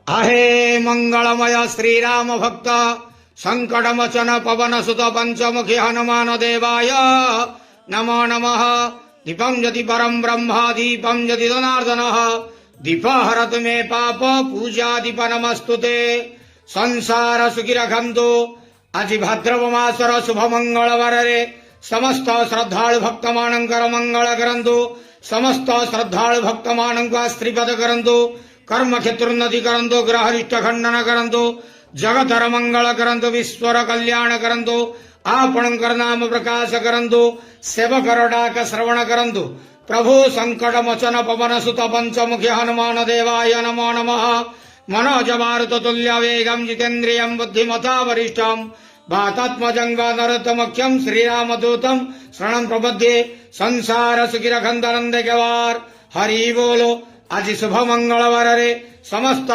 आहे मंगलमय श्रीराम भक्त संकटमोचन पवन सुत पंचमुखी हनुमान देवाय नमो नमः। दीपं यदि परम ब्रह्म दीपं यदि जनार्दन दीप हरतु मे पाप पूजा दीप नमस्तुते। संसार सुखी रखंतु। आज भाद्रव मासर शुभ मंगलवार रे समस्त श्रद्धालु भक्त मानकर मंगल करंतु। समस्त श्रद्धालु भक्त मानक आशीर्वाद करंतु। कर्म क्षेत्र उन्नति करंतु। ग्रह रिष्ट खंडन करंतु। जगतर मंगल करंतु। विश्वर कल्याण करंतु। आपणकर नाम प्रकाश करंतु। सेवकर डाक श्रवण करंतु। प्रभु संकट मोचन पवन सुत पंचमुखी हनुमान देवाय नमो नमः। मनोज मारुत तुल्य वेगं जितेन्द्रियं बुद्धिमता वरिष्ठं वातात्मजं वानरोत्तमख्यं श्रीरामदूतं शरणं प्रपद्ये। संसार सुखी रखंतु आनंद के वार। हरि बोलो। आज शुभ मंगलवार रे समस्त